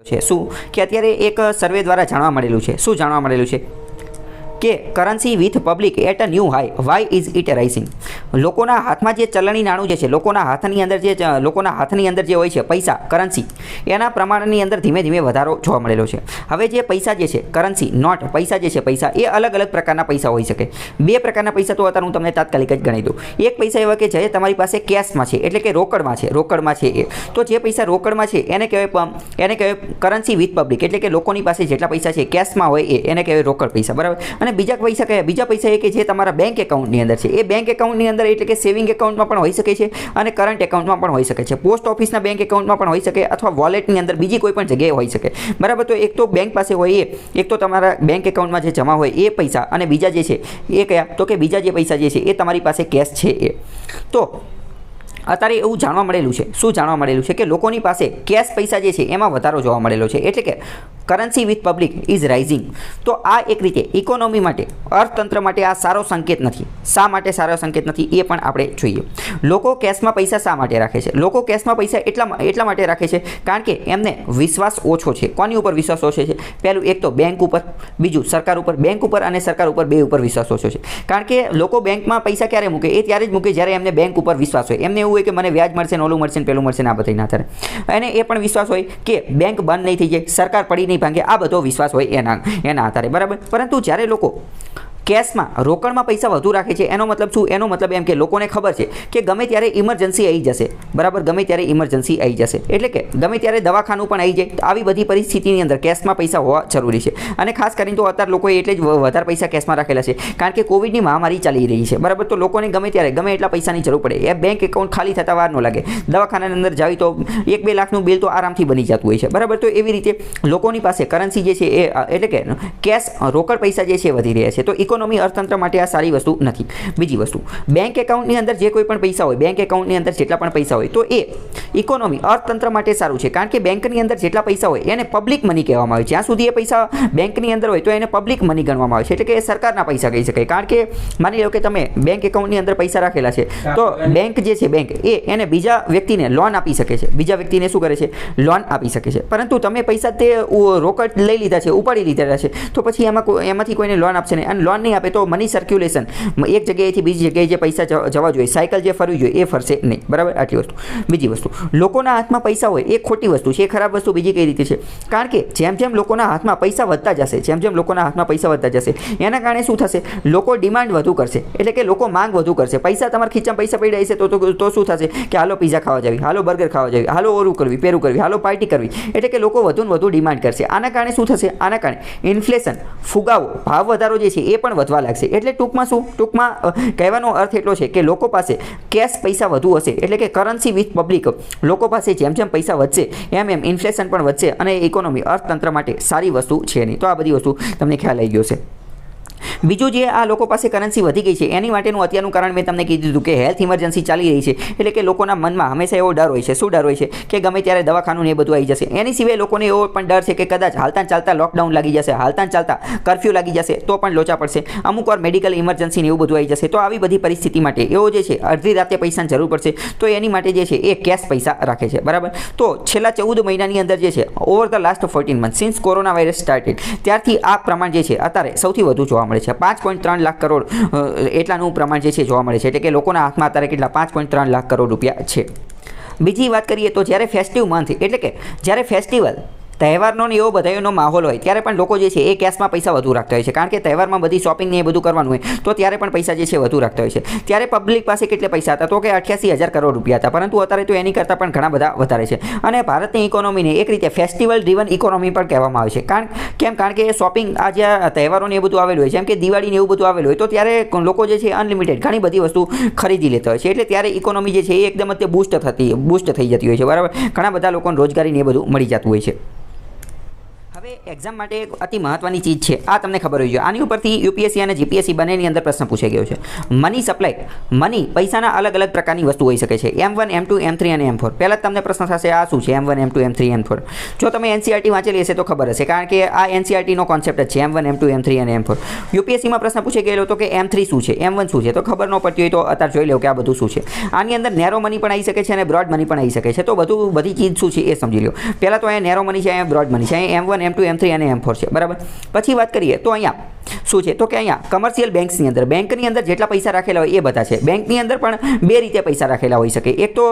છે શું કે અત્યારે એક સર્વે દ્વારા જાણવા મળેલું છે શું જાણવા મળેલું છે કે currency with public at a new high why is it rising લોકોના હાથમાં જે ચલણી નાણું જે છે લોકોના હાથની અંદર જે હોય છે પૈસા કરન્સી એના પ્રમાણની અંદર ધીમે ધીમે વધારો જોવા મળેલો છે. હવે જે પૈસા જે છે કરન્સી નોટ પૈસા જે છે પૈસા એ અલગ અલગ પ્રકારના પૈસા હોઈ શકે. બે પ્રકારના પૈસા તો અત્યારે હું તમને તાત્કાલિક જ ગણી દઉં. એક પૈસા એવા કે જે તમારી પાસે કેશમાં છે એટલે કે રોકડમાં છે એ તો જે પૈસા રોકડમાં છે એને કહેવાય કરન્સી વિથ પબ્લિક એટલે કે લોકોની પાસે જેટલા પૈસા છે કેશમાં હોય એને કહેવાય રોકડ પૈસા બરાબર. અને બીજા પૈસા કયા બીજા પૈસા એ કે જે તમારા બેંક એકાઉન્ટની અંદર છે એ બેંક એકાઉન્ટની અંદર એટલે કે સેવિંગ એકાઉન્ટમાં પણ હોઈ શકે છે અને કરંટ એકાઉન્ટમાં પણ હોઈ શકે છે. પોસ્ટ ઓફિસના બેંક એકાઉન્ટમાં પણ હોઈ શકે અથવા વોલેટની અંદર બીજી કોઈ પણ જગ્યાએ હોઈ શકે બરાબર. તો એક તો બેંક પાસે હોય એક તો તમારા બેંક એકાઉન્ટમાં જે જમા હોય એ પૈસા અને બીજા જે છે એ કયા તો કે બીજા જે પૈસા જે છે એ તમારી પાસે કેશ છે એ. તો અત્યારે એવું જાણવા મળેલું છે શું જાણવા મળેલું છે કે લોકોની પાસે કેશ પૈસા જે છે એમાં વધારો જોવા મળેલો છે એટલે કે currency with public is rising. તો આ એક રીતે ઇકોનોમી માટે અર્થતંત્ર માટે આ સારો સંકેત નથી. શા માટે સારો સંકેત નથી એ પણ આપણે જોઈએ. લોકો કેશમાં પૈસા શા માટે રાખે છે? લોકો કેશમાં પૈસા એટલા માટે રાખે છે કારણ કે એમને વિશ્વાસ ઓછો છે. કોની ઉપર વિશ્વાસ ઓછો છે? પહેલું એક તો બેંક ઉપર, બીજું સરકાર ઉપર. બેંક ઉપર અને સરકાર ઉપર બે ઉપર વિશ્વાસ ઓછો છે કારણ કે લોકો બેંકમાં પૈસા ક્યારે મૂકે એ ત્યારે જ મૂકે જ્યારે એમને બેંક ઉપર વિશ્વાસ હોય. એમને એવું હોય કે મને વ્યાજ મળશે ને ઓલું મળશે ને પેલું મળશે ને આ બધું ના થાય. અને એ પણ વિશ્વાસ હોય કે બેંક બંધ નહીં થઈ જાય, સરકાર પડી નહીં ભાંગે, આ બધો વિશ્વાસ હોય એના આધારે બરાબર. પરંતુ જ્યારે લોકો કેશમાં રોકડમાં પૈસા વધુ રાખે છે એનો મતલબ શું? એનો મતલબ એમ કે લોકોને ખબર છે કે ગમે ત્યારે ઇમરજન્સી આવી જશે બરાબર. ગમે ત્યારે ઇમરજન્સી આવી જશે એટલે કે ગમે ત્યારે દવાખાનું પણ આવી જાય. આવી બધી પરિસ્થિતિની અંદર કેશમાં પૈસા હોવા જરૂરી છે. અને ખાસ કરીને તો અત્યારે લોકોએ એટલે જ વધારે પૈસા કેશમાં રાખેલા છે કારણ કે કોવિડની મહામારી ચાલી રહી છે બરાબર. તો લોકોને ગમે ત્યારે ગમે એટલા પૈસાની જરૂર પડે. એ બેંક એકાઉન્ટ ખાલી થતાં વાર ન લાગે. દવાખાનાની અંદર જાવી તો 1-2 લાખનું બિલ તો આરામથી બની જતું હોય છે બરાબર. તો એવી રીતે લોકોની પાસે કરન્સી જે છે એ એટલે કે કેશ રોકડ પૈસા જે છે વધી રહ્યા છે. તો ઇકોનોમી અર્થતંત્ર માટે આ સારી વસ્તુ નથી. બીજી વસ્તુ બેંક એકાઉન્ટની અંદર જે કોઈ પણ પૈસા હોય બેંક એકાઉન્ટની અંદર જેટલા પણ પૈસા હોય તો એ ઇકોનોમી અર્થતંત્ર માટે સારું છે કારણ કે બેંકની અંદર જેટલા પૈસા હોય એને પબ્લિક મની કહેવામાં આવે. જ્યાં સુધી એ પૈસા બેંકની અંદર હોય તો એને પબ્લિક મની ગણવામાં આવે છે એટલે કે એ સરકારના પૈસા કહી શકાય. કારણ કે માની લો કે તમે બેંક એકાઉન્ટની અંદર પૈસા રાખેલા છે તો બેંક જે છે બેંક એને બીજા વ્યક્તિને લોન આપી શકે છે. બીજા વ્યક્તિને શું કરે છે? લોન આપી શકે છે. પરંતુ તમે પૈસા તે રોકડ લઈ લીધા છે, ઉપાડી લીધેલા છે તો પછી એમાંથી કોઈને લોન આપશે નહીં. અને લોન નહીં આપે તો મની સર્ક્યુલેશન એક જગ્યાએથી બીજી જગ્યાએ જે પૈસા જવા જોઈએ સાયકલ જે ફરવી જોઈએ એ ફરશે નહીં બરાબર. આટલી વસ્તુ. બીજી વસ્તુ લોકોના હાથમાં પૈસા હોય એ ખોટી વસ્તુ છે. એ ખરાબ વસ્તુ બીજી કઈ રીતે છે? કારણ કે જેમ જેમ લોકોના હાથમાં પૈસા વધતા જશે એના કારણે શું થશે? લોકો ડિમાન્ડ વધુ કરશે એટલે કે લોકો માંગ વધુ કરશે. પૈસા તમારા ખીચામાં પૈસા પડ્યા હશે તો શું થશે કે હાલો પિઝા ખાવા જાવી, હાલો બર્ગર ખાવા જાવી, હાલો ઓરું કરવી, પેરું કરવી, હાલો પાર્ટી કરવી. એટલે કે લોકો વધુ ને વધુ ડિમાન્ડ કરશે. આના કારણે શું થશે? આના કારણે ઇન્ફ્લેશન ફુગાવો ભાવ વધારો જે છે એ પણ વધવા લાગશે. એટલે ટૂંકમાં કહેવાનો અર્થ એટલો છે કે લોકો પાસે કેશ પૈસા વધુ હશે એટલે કે કરન્સી વિથ પબ્લિક. લોકો પાસે જેમ જેમ પૈસા વધશે એમ ઇન્ફ્લેશન પણ વધશે અને ઇકોનોમી અર્થતંત્ર માટે સારી વસ્તુ છે નહીં. તો આ બધી વસ્તુ તમને ખ્યાલ આવી ગયો છે. બીજું જે આ લોકો પાસે કરન્સી વધી ગઈ છે એની માટેનું અત્યારનું કારણ મેં તમને કીધું હતું કે હેલ્થ ઇમરજન્સી ચાલી રહી છે એટલે કે લોકોના મનમાં હંમેશા એવો ડર હોય છે. શું ડર હોય છે? કે ગમે ત્યારે દવાખાનું ને એ બધું આવી જશે. એની સિવાય લોકોને એવો પણ ડર છે કે કદાચ હાલતા ચાલતા લોકડાઉન લાગી જશે, હાલતા ચાલતા કર્ફ્યુ લાગી જશે તો પણ લોચા પડશે. અમુક વાર મેડિકલ ઇમરજન્સી ને એવું બધું આવી જશે. તો આવી બધી પરિસ્થિતિ માટે એવો જે છે અડધી રાતે પૈસાની જરૂર પડશે તો એની માટે જે છે એ કેશ પૈસા રાખે છે બરાબર. તો છેલ્લા 14 મહિનાની અંદર જે છે over the last 14 month since corona virus started ત્યારથી આ પ્રમાણ જે છે અત્યારે સૌથી વધુ જોવા મળે છે. 5.3 લાખ કરોડ એટલાનું પ્રમાણ જે છે જોવા મળે છે એટલે કે લોકોના હાથમાં અત્યારે કેટલા 5.3 લાખ કરોડ રૂપિયા છે. બીજી વાત કરીએ તો જ્યારે ફેસ્ટિવ મંથ એટલે કે જ્યારે ફેસ્ટિવલ તહેવારનો ને એવો બધાનો માહોલ હોય ત્યારે પણ લોકો જે છે એ કેશમાં પૈસા વધુ રાખતા હોય છે કારણ કે તહેવારમાં બધી શોપિંગ ને એ બધું કરવાનું હોય તો ત્યારે પણ પૈસા જે છે વધુ રાખતા હોય છે. ત્યારે પબ્લિક પાસે કેટલા પૈસા હતા તો કે 88,000 કરોડ રૂપિયા હતા પરંતુ અત્યારે તો એની કરતાં પણ ઘણા બધા વધારે છે. અને ભારતની ઇકોનોમીને એક રીતે ફેસ્ટિવલ ડ્રીવન ઇકોનોમી પણ કહેવામાં આવે છે. કારણ કે શોપિંગ આ જે તહેવારોને એ બધું આવેલું હોય જેમ કે દિવાળીને એવું બધું આવેલું હોય તો ત્યારે લોકો જે છે અનલિમિટેડ ઘણી બધી વસ્તુ ખરીદી લેતા હોય છે. એટલે ત્યારે ઇકોનોમી જે છે એ એકદમ જ બૂસ્ટ થઈ જતી હોય છે બરાબર. ઘણા બધા લોકોને રોજગારી ને એ બધું મળી જતું હોય છે. હવે એક્ઝામ માટે એક અતિ મહત્વની ચીજ છે, આ તમને ખબર હોવી જોઈએ. આની ઉપરથી યુપીએસસી અને જીપીએસસી બંનેની અંદર પ્રશ્ન પૂછાઈ ગયો છે. મની સપ્લાય, મની પૈસાના અલગ અલગ પ્રકારની વસ્તુ હોઈ શકે છે. M1, M2, M3 અને M4. પહેલાં જ તમને પ્રશ્ન થશે આ શું છે M1, M2, M3, M4. જો તમે એનસીઈઆરટી વાંચેલી હશે તો ખબર હશે, કારણ કે આ એનસીઈઆરટીનો કોન્સેપ્ટ જ છે M1, M2, M3 અને M4. યુપીએસસીમાં પ્રશ્ન પૂછાઈ ગયેલો હતો કે M3 શું છે, M1 શું છે, તો ખબર ન પડતી હોય તો અત્યારે જોઈ લો કે આ બધું શું છે. આની અંદર નેરો મની પણ આવી શકે છે અને બ્રોડ મની પણ આવી શકે છે. તો બધી ચીજ શું છે એ સમજી લો. પહેલાં તો અહીંયા નેરો મની છે, અહીંયા બ્રોડ મની છે, અહીંયા M1, M2, M3 અને M4 છે, બરાબર. પછી વાત કરીએ તો અહીંયા શું છે, તો કે અહીંયા કમર્શિયલ બેંક્સની અંદર, બેંકની અંદર જેટલા પૈસા રાખેલા હોય એ બધા છે. બેંકની અંદર પણ બે રીતે પૈસા રાખેલા હોઈ શકે, એક તો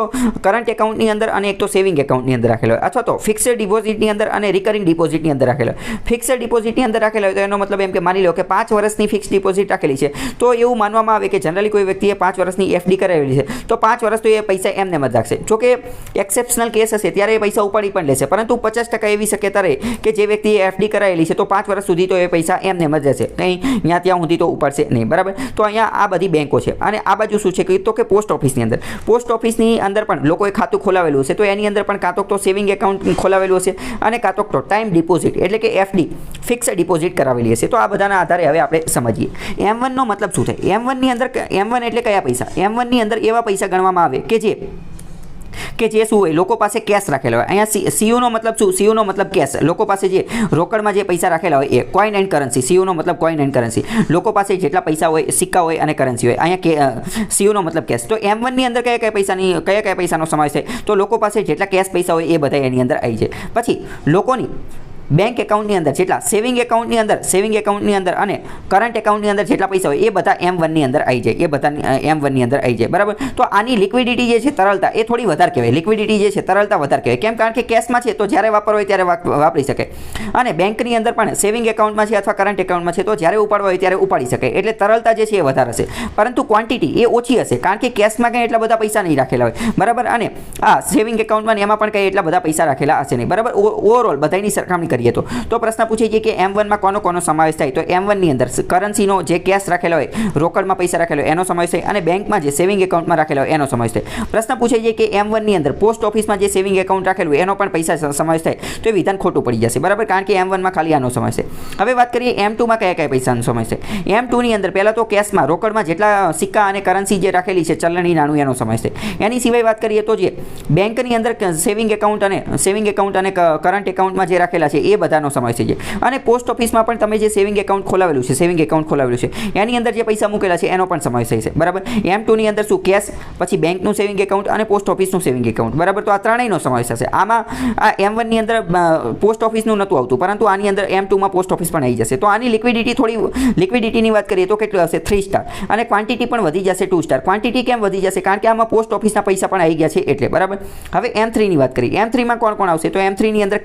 કરંટ એકાઉન્ટની અંદર અને એક તો સેવિંગ એકાઉન્ટની અંદર રાખેલા હોય, અથવા તો ફિક્સ્ડ ડિપોઝિટની અંદર અને રિકરિંગ ડિપોઝિટની અંદર રાખેલા હોય. ફિક્સ્ડ ડિપોઝિટની અંદર રાખેલા હોય તો એનો મતલબ એમ કે માની લો કે 5 વર્ષની ફિક્સ્ડ ડિપોઝિટ રાખેલી છે, તો એવું માનવામાં આવે કે જનરલી કોઈ વ્યક્તિએ 5 વર્ષની એફડી કરાવેલી છે તો 5 વર્ષ તો એ પૈસા એમને જ રાખશે. જો કે એક્સેપ્શનલ કેસ હશે ત્યારે એ પૈસા ઉપાડી પણ લેશે, પરંતુ 50% એવી શક્યતા રહે કે જે વ્યક્તિએ એફડી કરાવેલી છે તો 5 વર્ષ સુધી તો એ પૈસા એમને જ રહેશે, કંઈ ત્યાં સુધી તો ઉપાડશે નહીં, બરાબર. તો અહીંયા આ બધી બેંકો છે. અને આ બાજુ શું છે તો કે પોસ્ટ ઓફિસની અંદર, પોસ્ટ ઓફિસની અંદર પણ લોકોએ ખાતું ખોલાવેલું હશે, તો એની અંદર પણ કાં તો સેવિંગ એકાઉન્ટ ખોલાવેલું હશે અને કાં તો ટાઈમ ડિપોઝિટ એટલે કે એફડી ફિક્સ ડિપોઝિટ કરાવેલી હશે. તો આ બધાના આધારે હવે આપણે સમજીએ M1 નો મતલબ શું થાય. M1 ની અંદર M1 એટલે કયા પૈસા, M1 ની અંદર એવા પૈસા ગણવામાં આવે કે જે શું હોય, લોકો પાસે કેશ રાખેલા હોય. અહીંયા CU નો મતલબ શું, CU નો મતલબ કેશ, લોકો પાસે જે રોકડમાં જે પૈસા રાખેલા હોય એ કોઈન એન્ડ કરન્સી. CU નો મતલબ કોઈન એન્ડ કરન્સી, લોકો પાસે જેટલા પૈસા હોય, સિક્કા હોય અને કરન્સી હોય. અહીંયા CU નો મતલબ કેશ. તો M1 ની અંદર કયા પૈસાનો સમાવેશ થાય, તો લોકો પાસે જેટલા કેશ પૈસા હોય એ બધા એની અંદર આવી જાય. પછી લોકોની બેંક એકાઉન્ટની અંદર જેટલા, સેવિંગ એકાઉન્ટની અંદર અને કરંટ એકાઉન્ટની અંદર જેટલા પૈસા હોય એ બધા M1 ની અંદર આવી જાય, એ બધા M1 ની અંદર આવી જાય, બરાબર. તો આની લિક્વિડિટી જે છે, તરલતા, એ થોડી વધારે કહેવાય. લિક્વિડિટી જે છે તરલતા વધારે કહેવાય. કેમ? કારણ કે કેશમાં છે તો જ્યારે વાપરવો હોય ત્યારે વાપરી શકે, અને બેંકની અંદર પણ સેવિંગ એકાઉન્ટમાં છે અથવા કરંટ એકાઉન્ટમાં છે તો જ્યારે ઉપાડવા હોય ત્યારે ઉપાડી શકે, એટલે તરલતા જે છે એ વધારે હશે, પરંતુ ક્વોન્ટિટી એ ઓછી હશે, કારણ કે કેશમાં કંઈ એટલા બધા પૈસા નહીં રાખેલા હોય, બરાબર. અને આ સેવિંગ એકાઉન્ટમાં એમાં પણ કંઈ એટલા બધા પૈસા રાખેલા હશે નહીં, બરાબર. ઓવરઓલ બધાની સરખામણી કરીએ તો પ્રશ્ન પૂછે છે કે M1 માં કોનો સમાવેશ થાય, તો M1 ની અંદર કરન્સીનો જે કેશ રાખેલો હોય, રોકડમાં પૈસા રાખેલો હોય એનો સમાવેશ થાય, અને બેંકમાં જે સેવિંગ એકાઉન્ટમાં રાખેલો હોય એનો સમાવેશ થાય. પ્રશ્ન પૂછે છે કે M1 ની અંદર પોસ્ટ ઓફિસમાં જે સેવિંગ એકાઉન્ટ રાખેલું હોય એનો પણ પૈસા સમાવેશ થાય, તો એ વિધાન ખોટું પડી જશે, બરાબર, કારણ કે M1 માં ખાલી આનો સમાવેશ થાય. હવે વાત કરીએ M2 માં કયા પૈસાનો સમાવેશ થાય. M2 ની અંદર પહેલા તો કેશમાં, રોકડમાં જેટલા સિક્કા અને કરન્સી જે રાખેલી છે, ચલણી નાણું, એનો સમાવેશ થાય. એની સિવાય વાત કરીએ તો જે બેંકની અંદર સેવિંગ એકાઉન્ટ અને કરંટ એકાઉન્ટમાં જે રાખેલા છે એ બધાનો સમાવેશ થઈ જાય. અને પોસ્ટ ઓફિસમાં પણ તમે જે સેવિંગ એકાઉન્ટ ખોલાવેલું છે એની અંદર જે પૈસા મૂકેલા છે એનો પણ સમાવેશ થાય છે, બરાબર. M2 ની અંદર શું, કેશ, પછી બેંકનું સેવિંગ એકાઉન્ટ અને પોસ્ટ ઓફિસનું સેવિંગ એકાઉન્ટ, બરાબર. તો આ ત્રણેયનો સમાવેશ થશે. આમાં આ M1 ની અંદર પોસ્ટ ઓફિસનું નહોતું આવતું, પરંતુ આની અંદર M2 માં પોસ્ટ ઓફિસ પણ આવી જશે. તો આની લિક્વિડિટીની વાત કરીએ તો કેટલું હશે, 3 સ્ટાર, અને ક્વોન્ટિટી પણ વધી જશે 2 સ્ટાર. ક્વોન્ટિટી કેમ વધી જશે, કારણ કે આમાં પોસ્ટ ઓફિસના પૈસા પણ આવી ગયા છે એટલે, બરાબર. હવે M3 ની વાત કરીએ. M3 માં કોણ આવશે, તો M3 ની અંદર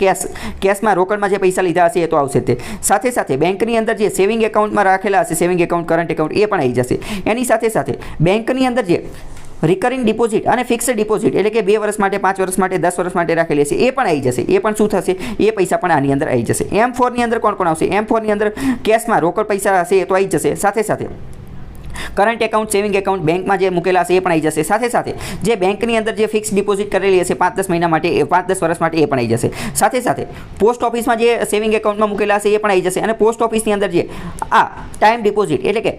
કેશમાં, રોકડમાં જે પૈસા લીધા હશે એ તો આવશે તે, સાથે બેંકની અંદર જે સેવિંગ એકાઉન્ટમાં રાખેલા હશે, સેવિંગ એકાઉન્ટ, કરંટ એકાઉન્ટ, એ પણ આવી જશે. એની સાથે બેંકની અંદર જે રિકરિંગ ડિપોઝિટ અને ફિક્સ્ડ ડિપોઝિટ એટલે કે 2 વર્ષ માટે, 5 વર્ષ માટે, 10 વર્ષ માટે રાખેલી હશે એ પણ આવી જશે. એ પણ શું થશે, એ પૈસા પણ આની અંદર આવી જશે. M4 ની અંદર કોણ આવશે, M4 ની અંદર કેશમાં રોકડ પૈસા હશે એ તો આવી જશે, સાથે કરંટ એકાઉન્ટ, સેવિંગ એકાઉન્ટ, બેંકમાં જે મૂકેલા હશે એ પણ આવી જશે, સાથે જે બેંકની અંદર જે ફિક્સ ડિપોઝિટ કરેલી હશે 5-10 મહિના માટે, 5-10 વર્ષ માટે, એ પણ આવી જશે. સાથે પોસ્ટ ઓફિસમાં જે સેવિંગ એકાઉન્ટમાં મૂકેલા હશે એ પણ આવી જશે, અને પોસ્ટ ઓફિસની અંદર જે આ ટાઈમ ડિપોઝિટ એટલે કે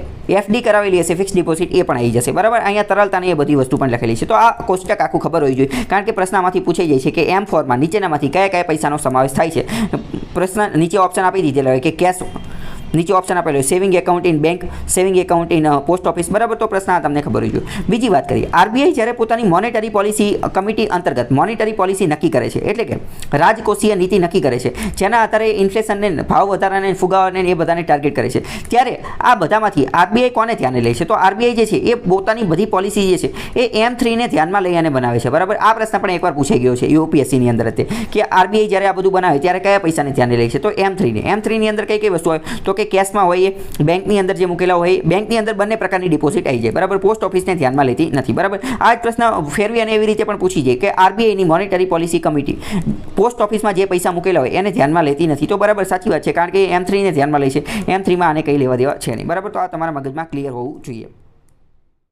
FD કરાવેલી હશે, ફિક્સ ડિપોઝિટ, એ પણ આવી જશે, બરાબર. અહીંયા તરલતાની એ બધી વસ્તુ પણ લખેલી છે. તો આ કોષ્ટક આખું ખબર હોવી જોઈએ, કારણ કે પ્રશ્નમાંથી પૂછાઈ જાય છે કે M4 માં નીચેનામાંથી કયા પૈસાનો સમાવેશ થાય છે. પ્રશ્ન નીચે ઓપ્શન આપી દીધેલા હોય કે કેશ, નીચે ઓપ્શન આપેલો હોય saving account in bank, saving account in post office, બરાબર. તો પ્રશ્ન તમને ખબર હોવી જોઈએ. બીજી વાત કરીએ, RBI જ્યારે પોતાની મોનેટરી પોલિસી કમિટી અંતર્ગત મોનેટરી પોલિસી નક્કી કરે છે, એટલે કે રાજકોષીય નીતિ નક્કી કરે છે, જેના આધારે ઇન્ફ્લેશનને, ભાવ વધારાને, ફુગાવાને એ બધાને ટાર્ગેટ કરે છે, ત્યારે આ બધામાંથી RBI કોને ધ્યાને લે છે, તો RBI જે છે એ પોતાની બધી પોલિસી જે છે એ M3 ને ધ્યાનમાં લઈ અને બનાવે છે, બરાબર. આ પ્રશ્ન પણ એકવાર પૂછાઈ ગયો છે UPSC ની અંદર કે RBI જ્યારે આ બધું બનાવે ત્યારે કયા પૈસાને ધ્યાને લે છે, તો M3 ની અંદર કઈ વસ્તુ હોય, તો કે કેશમાં હોય, બેંકની અંદર જે મૂકેલા હોય, બેંકની અંદર બંને પ્રકારની ડિપોઝિટ આવી જાય, બરાબર. પોસ્ટ ઓફિસને ધ્યાનમાં લેતી નથી, બરાબર. આ જ પ્રશ્ન ફેરવી અને એવી રીતે પણ પૂછી જાય કે RBI ની મોનેટરી પોલિસી કમિટી પોસ્ટ ઓફિસમાં જે પૈસા મૂકેલા હોય એને ધ્યાનમાં લેતી નથી, તો બરાબર સાચી વાત છે, કારણ કે M3 ને ધ્યાનમાં લે છે. M3 માં આને કંઈ લેવા દેવા છે નહીં, બરાબર. તો આ તમારા મગજમાં ક્લિયર હોવું જોઈએ.